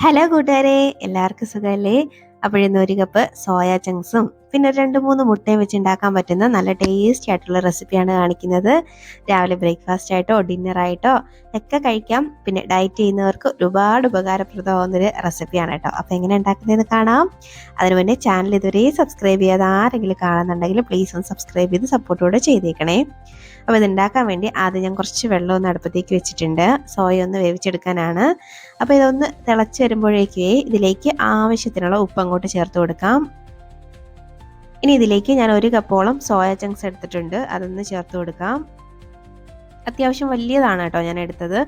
Hello കൂട്ടുകാരെ, എല്ലാവർക്കും സുഖമല്ലേ? അപ്പോഴിന്ന് ഒരു കപ്പ് സോയ ചങ്ക്സും പിന്നെ 2-3 മുട്ടയും വെച്ച് ഉണ്ടാക്കാൻ പറ്റുന്ന നല്ല ടേസ്റ്റി ആയിട്ടുള്ള റെസിപ്പിയാണ് കാണിക്കുന്നത്. രാവിലെ ബ്രേക്ക്ഫാസ്റ്റ് ആയിട്ടോ ഡിന്നറായിട്ടോ ഒക്കെ കഴിക്കാം. പിന്നെ ഡയറ്റ് ചെയ്യുന്നവർക്ക് ഒരുപാട് ഉപകാരപ്രദമാകുന്നൊരു റെസിപ്പിയാണ് കേട്ടോ. അപ്പോൾ എങ്ങനെ ഉണ്ടാക്കുന്നതെന്ന് കാണാം. അതിനു മുന്നേ ചാനൽ ഇതുവരെ സബ്സ്ക്രൈബ് ചെയ്യാതെ ആരെങ്കിലും കാണുന്നുണ്ടെങ്കിൽ പ്ലീസ് ഒന്ന് സബ്സ്ക്രൈബ് ചെയ്ത് സപ്പോർട്ടോടെ ചെയ്തേക്കണേ. അപ്പോൾ ഇത് ഉണ്ടാക്കാൻ വേണ്ടി ആദ്യം ഞാൻ കുറച്ച് വെള്ളം ഒന്ന് അടുപ്പത്തേക്ക് വെച്ചിട്ടുണ്ട്. സോയ ഒന്ന് വേവിച്ചെടുക്കാനാണ്. അപ്പോൾ ഇതൊന്ന് തിളച്ച് വരുമ്പോഴേക്കേ ഇതിലേക്ക് ആവശ്യത്തിനുള്ള ഉപ്പ് അങ്ങോട്ട് ചേർത്ത് കൊടുക്കാം. ഇനി ഇതിലേക്ക് ഞാൻ 1 കപ്പോളം സോയ ചങ്ക്സ് എടുത്തിട്ടുണ്ട്. അതൊന്ന് ചേർത്ത് കൊടുക്കാം. അത്യാവശ്യം വലിയതാണ് കേട്ടോ ഞാൻ എടുത്തത്.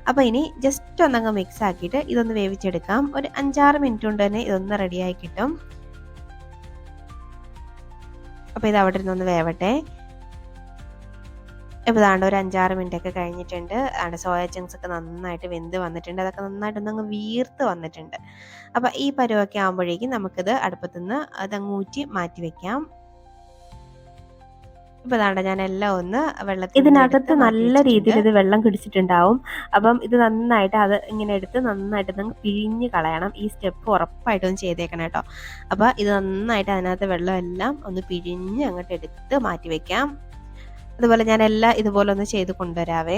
അപ്പോൾ ഇനി ജസ്റ്റ് ഒന്നങ്ങ് മിക്സ് ആക്കിയിട്ട് ഇതൊന്ന് വേവിച്ചെടുക്കാം. ഒരു 5-6 മിനിറ്റ് കൊണ്ട് തന്നെ ഇതൊന്ന് റെഡിയായി കിട്ടും. അപ്പോൾ ഇത് അവിടെ ഇരുന്നൊന്ന് വേവട്ടെ. ഇപ്പോൾ ദാണ്ട് ഒരു 5-6 മിനിറ്റ് ഒക്കെ കഴിഞ്ഞിട്ടുണ്ട്. സോയ ചങ്ക്സ് ഒക്കെ നന്നായിട്ട് വെന്ത് വന്നിട്ടുണ്ട്. അതൊക്കെ നന്നായിട്ടൊന്നങ്ങ് വീർത്ത് വന്നിട്ടുണ്ട്. അപ്പോൾ ഈ പരുവൊക്കെ ആകുമ്പോഴേക്കും നമുക്കിത് അടുപ്പത്തുനിന്ന് അതങ്ങ് ഊറ്റി മാറ്റി വെക്കാം. ഇപ്പോൾ ദാണ്ട ഞാൻ എല്ലാം ഒന്ന് വെള്ളത്തിൽ ഇതിനകത്ത് നല്ല രീതിയിൽ ഇത് വെള്ളം പിടിച്ചിട്ടുണ്ടാവും. അപ്പം ഇത് നന്നായിട്ട് അത് ഇങ്ങനെ എടുത്ത് നന്നായിട്ട് നമുക്ക് പിഴിഞ്ഞ് കളയണം. ഈ സ്റ്റെപ്പ് ഉറപ്പായിട്ടും ചെയ്തേക്കണം കേട്ടോ. അപ്പോൾ ഇത് നന്നായിട്ട് അതിനകത്ത് വെള്ളം എല്ലാം ഒന്ന് പിഴിഞ്ഞ് അങ്ങോട്ട് എടുത്ത് മാറ്റി വെക്കാം. അതുപോലെ ഞാൻ എല്ലാം ഇതുപോലെ ഒന്ന് ചെയ്ത് കൊണ്ടുവരാവേ.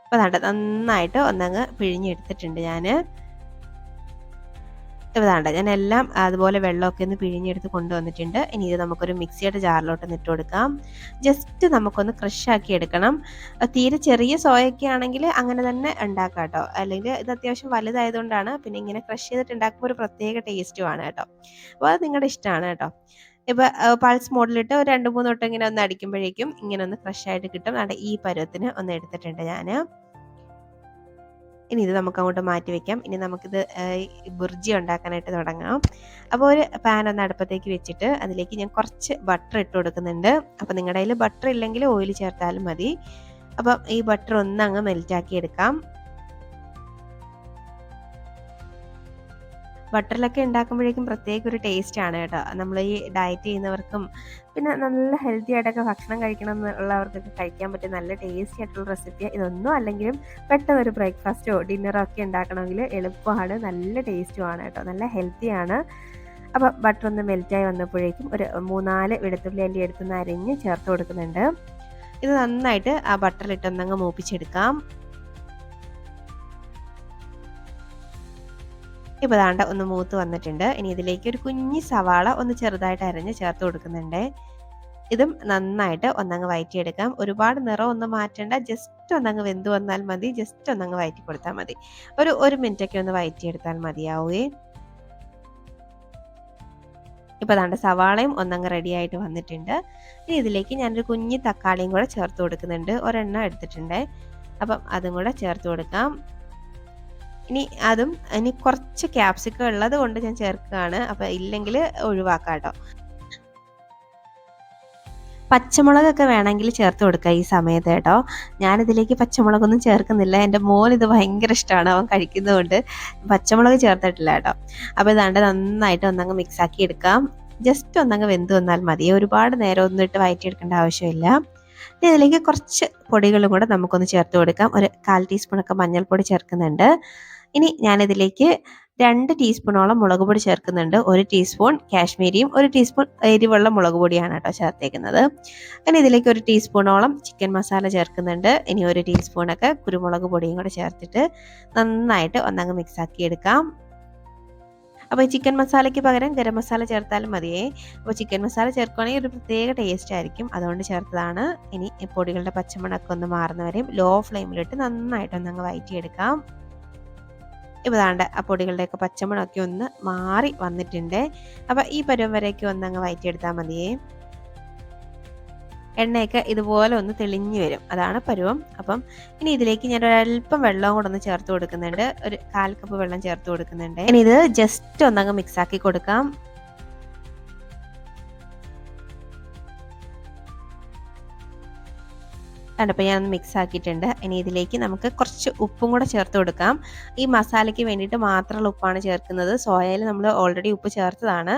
അപ്പോൾ നന്നായിട്ട് ഒന്നങ്ങ് പിഴിഞ്ഞെടുത്തിട്ടുണ്ട് ഞാൻ. ഞാൻ എല്ലാം അതുപോലെ വെള്ളമൊക്കെ ഒന്ന് പിഴിഞ്ഞെടുത്ത് കൊണ്ടുവന്നിട്ടുണ്ട്. ഇനി ഇത് നമുക്കൊരു മിക്സിയുടെ ജാറിലോട്ട് ഇട്ട് കൊടുക്കാം. ജസ്റ്റ് നമുക്കൊന്ന് ക്രഷ് ആക്കി എടുക്കണം. തീരെ ചെറിയ സോയൊക്കെ ആണെങ്കിൽ അങ്ങനെ തന്നെ ഉണ്ടാക്കാം കേട്ടോ. അല്ലെങ്കിൽ ഇത് അത്യാവശ്യം വലുതായതുകൊണ്ടാണ് പിന്നെ ഇങ്ങനെ ക്രഷ് ചെയ്തിട്ട് ഉണ്ടാക്കുമ്പോൾ ഒരു പ്രത്യേക ടേസ്റ്റുമാണ് കേട്ടോ. അപ്പോൾ അത് നിങ്ങളുടെ ഇഷ്ടമാണ് കേട്ടോ. ഇപ്പോൾ പൾസ് മോഡിലിട്ട് ഒരു 2-3 വട്ടം ഇങ്ങനെ ഒന്ന് അടിക്കുമ്പോഴേക്കും ഇങ്ങനെ ഒന്ന് ഫ്രഷ് ആയിട്ട് കിട്ടും. ഈ പരുവത്തിന് ഒന്ന് എടുത്തിട്ടുണ്ട് ഞാൻ. ഇനി ഇത് നമുക്ക് അങ്ങോട്ട് മാറ്റി വെക്കാം. ഇനി നമുക്കിത് ബുർജി ഉണ്ടാക്കാനായിട്ട് തുടങ്ങാം. അപ്പോൾ ഒരു പാൻ ഒന്ന് അടുപ്പത്തേക്ക് വെച്ചിട്ട് അതിലേക്ക് ഞാൻ കുറച്ച് ബട്ടർ ഇട്ട് കൊടുക്കുന്നുണ്ട്. അപ്പോൾ നിങ്ങളുടെ കയ്യിൽ ബട്ടർ ഇല്ലെങ്കിൽ ഓയിൽ ചേർത്താലും മതി. അപ്പം ഈ ബട്ടർ ഒന്ന് അങ്ങ് മെൽറ്റാക്കി എടുക്കാം. ബട്ടറിലൊക്കെ ഉണ്ടാക്കുമ്പോഴേക്കും പ്രത്യേക ഒരു ടേസ്റ്റ് ആണ് കേട്ടോ. നമ്മൾ ഈ ഡയറ്റ് ചെയ്യുന്നവർക്കും പിന്നെ നല്ല ഹെൽത്തി ആയിട്ടൊക്കെ ഭക്ഷണം കഴിക്കണം എന്നുള്ളവർക്കൊക്കെ കഴിക്കാൻ പറ്റിയ നല്ല ടേസ്റ്റി ആയിട്ടുള്ള റെസിപ്പിയാണ്. ഇതൊന്നും അല്ലെങ്കിലും പെട്ടെന്ന് ഒരു ബ്രേക്ക്ഫാസ്റ്റോ ഡിന്നറോ ഒക്കെ ഉണ്ടാക്കണമെങ്കിൽ എളുപ്പമാണ്, നല്ല ടേസ്റ്റുമാണ് കേട്ടോ, നല്ല ഹെൽത്തിയാണ്. അപ്പോൾ ബട്ടർ ഒന്ന് മെൽറ്റായി വന്നപ്പോഴേക്കും ഒരു 3-4 വെളുത്തുള്ളി അല്ലി എടുത്തുനിന്ന് അരിഞ്ഞ് ചേർത്ത് കൊടുക്കുന്നുണ്ട്. ഇത് നന്നായിട്ട് ആ ബട്ടറിലിട്ടൊന്നങ്ങ് മൂപ്പിച്ചെടുക്കാം. ഇപ്പോൾ ദാണ്ട ഒന്ന് മൂത്ത് വന്നിട്ടുണ്ട്. ഇനി ഇതിലേക്ക് ഒരു കുഞ്ഞി സവാള ഒന്ന് ചെറുതായിട്ട് അരിഞ്ഞ് ചേർത്ത് കൊടുക്കുന്നുണ്ട്. ഇതും നന്നായിട്ട് ഒന്നങ്ങ് വഴറ്റിയെടുക്കാം. ഒരുപാട് നിറം ഒന്നും മാറ്റേണ്ട, ജസ്റ്റ് ഒന്നങ്ങ് വെന്ത് വന്നാൽ മതി. ജസ്റ്റ് ഒന്നങ്ങ് വഴറ്റി കൊടുത്താൽ മതി. ഒരു മിനിറ്റൊക്കെ ഒന്ന് വഴറ്റിയെടുത്താൽ മതിയാവേ. ഇപ്പോൾ ദാണ്ട സവാളയും ഒന്നങ്ങ് റെഡി ആയിട്ട് വന്നിട്ടുണ്ട്. ഇനി ഇതിലേക്ക് ഞാനൊരു കുഞ്ഞി തക്കാളിയും കൂടെ ചേർത്ത് കൊടുക്കുന്നുണ്ട്. ഒരെണ്ണം എടുത്തിട്ടുണ്ട്. അപ്പം അതും കൂടെ ചേർത്ത് കൊടുക്കാം. ഇനി കുറച്ച് ക്യാപ്സിക്കം ഉള്ളത് കൊണ്ട് ഞാൻ ചേർക്കുകയാണ്. അപ്പോൾ ഇല്ലെങ്കിൽ ഒഴിവാക്കാം കേട്ടോ. പച്ചമുളകൊക്കെ വേണമെങ്കിൽ ചേർത്ത് കൊടുക്കുക ഈ സമയത്ത് കേട്ടോ. ഞാനിതിലേക്ക് പച്ചമുളകൊന്നും ചേർക്കുന്നില്ല. എൻ്റെ മോൻ ഇത് ഭയങ്കര ഇഷ്ടമാണ്, അവൻ കഴിക്കുന്നതുകൊണ്ട് പച്ചമുളക് ചേർത്തിട്ടില്ല കേട്ടോ. അപ്പോൾ ഇതാണ്ട് നന്നായിട്ട് ഒന്നങ്ങ് മിക്സാക്കി എടുക്കാം. ജസ്റ്റ് ഒന്നങ്ങ് വെന്ത് വന്നാൽ മതി. ഒരുപാട് നേരം ഒന്നും ഇട്ട് വഴറ്റിയെടുക്കേണ്ട ആവശ്യമില്ല. ഇതിലേക്ക് കുറച്ച് പൊടികളും കൂടെ നമുക്കൊന്ന് ചേർത്ത് കൊടുക്കാം. ഒരു 1/4 ടീസ്പൂണൊക്കെ മഞ്ഞൾപ്പൊടി ചേർക്കുന്നുണ്ട്. ഇനി ഞാനിതിലേക്ക് 2 ടീസ്പൂണോളം മുളക് പൊടി ചേർക്കുന്നുണ്ട്. 1 ടീസ്പൂൺ കാശ്മീരിയും 1 ടീസ്പൂൺ എരിവുള്ള മുളക് പൊടിയാണ് കേട്ടോ ചേർത്തേക്കുന്നത്. അങ്ങനെ ഇതിലേക്ക് 1 ടീസ്പൂണോളം ചിക്കൻ മസാല ചേർക്കുന്നുണ്ട്. ഇനി 1 ടീസ്പൂണൊക്കെ കുരുമുളക് പൊടിയും കൂടെ ചേർത്തിട്ട് നന്നായിട്ട് ഒന്നങ്ങ് മിക്സാക്കി എടുക്കാം. അപ്പോൾ ചിക്കൻ മസാലയ്ക്ക് പകരം ഗരം മസാല ചേർത്താലും മതിയേ. അപ്പോൾ ചിക്കൻ മസാല ചേർക്കുകയാണെങ്കിൽ ഒരു പ്രത്യേക ടേസ്റ്റ് ആയിരിക്കും, അതുകൊണ്ട് ചേർത്തതാണ്. ഇനി പൊടികളുടെ പച്ചമണമൊക്കെ ഒന്ന് മാറുന്നവരെയും ലോ ഫ്ലെയിമിലിട്ട് നന്നായിട്ട് ഒന്നങ്ങ് വഴറ്റിയെടുക്കാം. ഇപ്പോൾ ദാണ്ട ആ പൊടികളുടെയൊക്കെ പച്ചമണമൊക്കെ ഒന്ന് മാറി വന്നിട്ടുണ്ട്. അപ്പോൾ ഈ പരുവം വരെയൊക്കെ ഒന്നങ്ങ് വഴറ്റിയെടുത്താൽ മതിയേ. എണ്ണയൊക്കെ ഇതുപോലെ ഒന്ന് തെളിഞ്ഞു വരും, അതാണ് പരുവം. അപ്പം ഇനി ഇതിലേക്ക് ഞാൻ ഒരല്പം വെള്ളവും കൂടെ ഒന്ന് ചേർത്ത് കൊടുക്കുന്നുണ്ട്. ഒരു 1/4 കപ്പ് വെള്ളം ചേർത്ത് കൊടുക്കുന്നുണ്ട്. ഇനി ഇത് ജസ്റ്റ് ഒന്നങ്ങ് മിക്സാക്കി കൊടുക്കാം. കണ്ടപ്പോൾ ഞാനൊന്ന് മിക്സ് ആക്കിയിട്ടുണ്ട്. ഇനി ഇതിലേക്ക് നമുക്ക് കുറച്ച് ഉപ്പും കൂടെ ചേർത്ത് കൊടുക്കാം. ഈ മസാലയ്ക്ക് വേണ്ടിയിട്ട് മാത്രമുള്ള ഉപ്പാണ് ചേർക്കുന്നത്. സോയയിൽ നമ്മൾ ഓൾറെഡി ഉപ്പ് ചേർത്തതാണ്.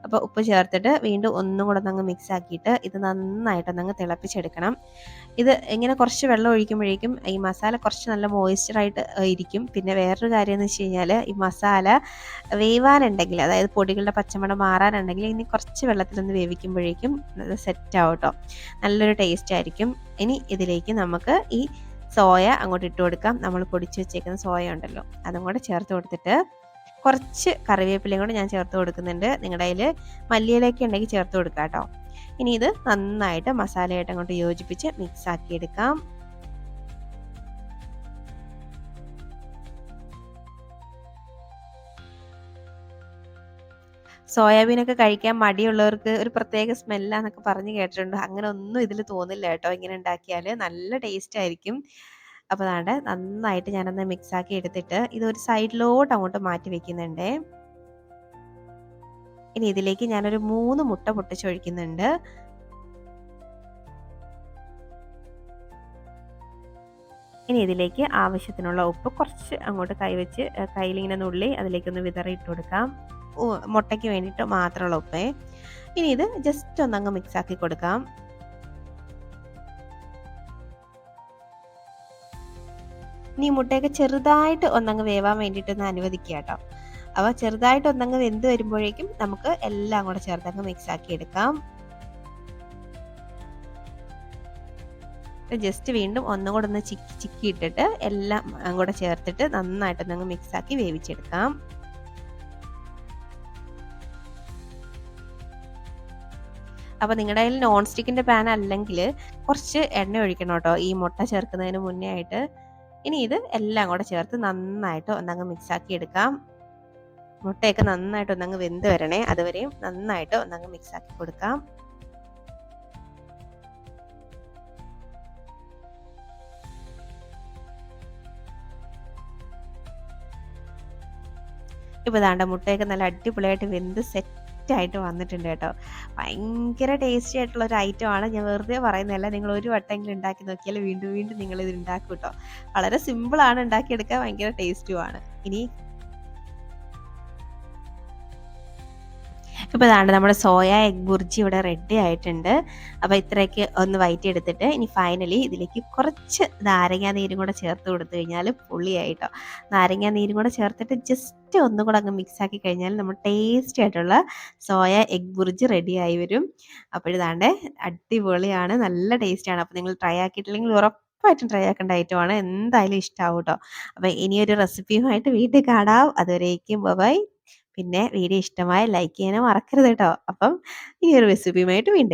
അപ്പോൾ ഉപ്പ് ചേർത്തിട്ട് വീണ്ടും ഒന്നും കൂടെ ഒന്നങ്ങ് മിക്സ് ആക്കിയിട്ട് ഇത് നന്നായിട്ടൊന്നങ്ങ് തിളപ്പിച്ചെടുക്കണം. ഇത് ഇങ്ങനെ കുറച്ച് വെള്ളം ഒഴിക്കുമ്പോഴേക്കും ഈ മസാല കുറച്ച് നല്ല മോയ്സ്ചറായിട്ട് ഇരിക്കും. പിന്നെ വേറൊരു കാര്യം എന്ന് വെച്ച് കഴിഞ്ഞാൽ ഈ മസാല വേവാനുണ്ടെങ്കിൽ, അതായത് പൊടികളുടെ പച്ചമണം മാറാനുണ്ടെങ്കിൽ ഇനി കുറച്ച് വെള്ളത്തിലൊന്ന് വേവിക്കുമ്പോഴേക്കും സെറ്റ് ആവും കേട്ടോ. നല്ലൊരു ടേസ്റ്റ് ആയിരിക്കും. ഇനി ഇതിലേക്ക് നമുക്ക് ഈ സോയ അങ്ങോട്ട് ഇട്ട് കൊടുക്കാം. നമ്മൾ പൊടിച്ച് വെച്ചേക്കുന്ന സോയ ഉണ്ടല്ലോ, അതും കൂടെ ചേർത്ത് കൊടുത്തിട്ട് കുറച്ച് കറിവേപ്പിലയും കൂടെ ഞാൻ ചേർത്ത് കൊടുക്കുന്നുണ്ട്. നിങ്ങളുടെ കയ്യിൽ മല്ലിയിലയൊക്കെ ഉണ്ടെങ്കിൽ ചേർത്ത് കൊടുക്കാം കേട്ടോ. ഇനി ഇത് നന്നായിട്ട് മസാലയായിട്ട് അങ്ങോട്ട് യോജിപ്പിച്ച് മിക്സ് ആക്കി എടുക്കാം. സോയാബീനൊക്കെ കഴിക്കാൻ മടിയുള്ളവർക്ക് ഒരു പ്രത്യേക സ്മെല്ലാന്നൊക്കെ പറഞ്ഞ് കേട്ടിട്ടുണ്ട്. അങ്ങനെ ഒന്നും ഇതിൽ തോന്നില്ല കേട്ടോ. ഇങ്ങനെ ഉണ്ടാക്കിയാൽ നല്ല ടേസ്റ്റ് ആയിരിക്കും. അപ്പോൾ അതാണ്ട് നന്നായിട്ട് ഞാനൊന്ന് മിക്സ് ആക്കി എടുത്തിട്ട് ഇതൊരു സൈഡിലോട്ട് അങ്ങോട്ട് മാറ്റി വെക്കുന്നുണ്ടേ. ഇനി ഇതിലേക്ക് ഞാനൊരു 3 മുട്ട പൊട്ടിച്ചൊഴിക്കുന്നുണ്ട്. ഇനി ഇതിലേക്ക് ആവശ്യത്തിനുള്ള ഉപ്പ് കുറച്ച് അങ്ങോട്ട് കൈവച്ച് കയ്യിലിങ്ങനെ നുള്ളി അതിലേക്കൊന്ന് വിതറി ഇട്ട് കൊടുക്കാം. മുട്ടയ്ക്ക് വേണ്ടിയിട്ട് മാത്രമുള്ള ഉപ്പേ. ഇനി ഇത് ജസ്റ്റ് ഒന്നങ്ങ് മിക്സ് ആക്കി കൊടുക്കാം. ഇനി മുട്ടയൊക്കെ ചെറുതായിട്ട് ഒന്നങ്ങ് വേവാൻ വേണ്ടിയിട്ടൊന്ന് അനുവദിക്കുക കേട്ടോ. അപ്പോൾ ചെറുതായിട്ട് ഒന്നങ്ങ് വെന്ത് വരുമ്പോഴേക്കും നമുക്ക് എല്ലാം കൂടെ ചേർത്തങ്ങ് മിക്സ് ആക്കി എടുക്കാം. ജസ്റ്റ് വീണ്ടും ഒന്നും കൂടെ ഒന്ന് ചിക്കി ഇട്ടിട്ട് എല്ലാം അങ്ങോട്ട് ചേർത്തിട്ട് നന്നായിട്ടൊന്നങ്ങ് മിക്സ് ആക്കി വേവിച്ചെടുക്കാം. അപ്പോൾ നിങ്ങളുടെ കയ്യിൽ നോൺ സ്റ്റിക്കിൻ്റെ പാൻ അല്ലെങ്കിൽ കുറച്ച് എണ്ണ ഒഴിക്കണം കേട്ടോ ഈ മുട്ട ചേർക്കുന്നതിന് മുന്നേ ആയിട്ട്. ഇനി ഇത് എല്ലാം കൂടെ ചേർത്ത് നന്നായിട്ട് ഒന്നങ്ങ് മിക്സ് ആക്കി എടുക്കാം. മുട്ടയൊക്കെ നന്നായിട്ട് ഒന്നങ്ങ് വെന്ത് വരണേ, അതുവരെയും നന്നായിട്ട് ഒന്നങ്ങ് മിക്സ് ആക്കി കൊടുക്കാം. ഇപ്പോൾ ദാണ്ട മുട്ടയൊക്കെ നല്ല അടിപൊളിയായിട്ട് വെന്ത് സെറ്റായിട്ട് വന്നിട്ടുണ്ട് കേട്ടോ. ഭയങ്കര ടേസ്റ്റി ആയിട്ടുള്ള ഒരു ഐറ്റമാണ്. ഞാൻ വെറുതെ പറയുന്നതല്ല, നിങ്ങൾ ഒരു വട്ടമെങ്കിലും ഉണ്ടാക്കി നോക്കിയാൽ വീണ്ടും വീണ്ടും നിങ്ങളിത് ഉണ്ടാക്കും കേട്ടോ. വളരെ സിമ്പിളാണ് ഉണ്ടാക്കിയെടുക്കാൻ, ഭയങ്കര ടേസ്റ്റുമാണ്. ഇനി ഇപ്പോൾ ഇതാണ്ട് നമ്മുടെ സോയ എഗ് ബുർജി ഇവിടെ റെഡി ആയിട്ടുണ്ട്. അപ്പോൾ ഇത്രയൊക്കെ ഒന്ന് വഴറ്റിയെടുത്തിട്ട് ഇനി ഫൈനലി ഇതിലേക്ക് കുറച്ച് നാരങ്ങാ നീരും കൂടെ ചേർത്ത് കൊടുത്തു കഴിഞ്ഞാൽ പൊളിയായിട്ടോ. നാരങ്ങാ നീരും കൂടെ ചേർത്തിട്ട് ജസ്റ്റ് ഒന്നും കൂടെ അങ്ങ് മിക്സ് ആക്കി കഴിഞ്ഞാൽ നമ്മൾ ടേസ്റ്റി ആയിട്ടുള്ള സോയ എഗ് ബുർജി റെഡി ആയി വരും. അപ്പോഴിതാണ്ട് അടിപൊളിയാണ്, നല്ല ടേസ്റ്റാണ്. അപ്പോൾ നിങ്ങൾ ട്രൈ ആക്കിയിട്ടില്ലെങ്കിൽ ഉറപ്പായിട്ടും ട്രൈ ആക്കേണ്ട ഐറ്റമാണ്. എന്തായാലും ഇഷ്ടമാവും കേട്ടോ. അപ്പോൾ ഇനിയൊരു റെസിപ്പിയുമായിട്ട് വീട്ടിൽ കാണാം. അതുവരേക്കും ബൈ. പിന്നെ വീഡിയോ ഇഷ്ടമായ ലൈക്ക് ചെയ്യാനും മറക്കരുത് കേട്ടോ. അപ്പം ഈ ഒരു റെസിപ്പിയുമായിട്ട് വീണ്ടും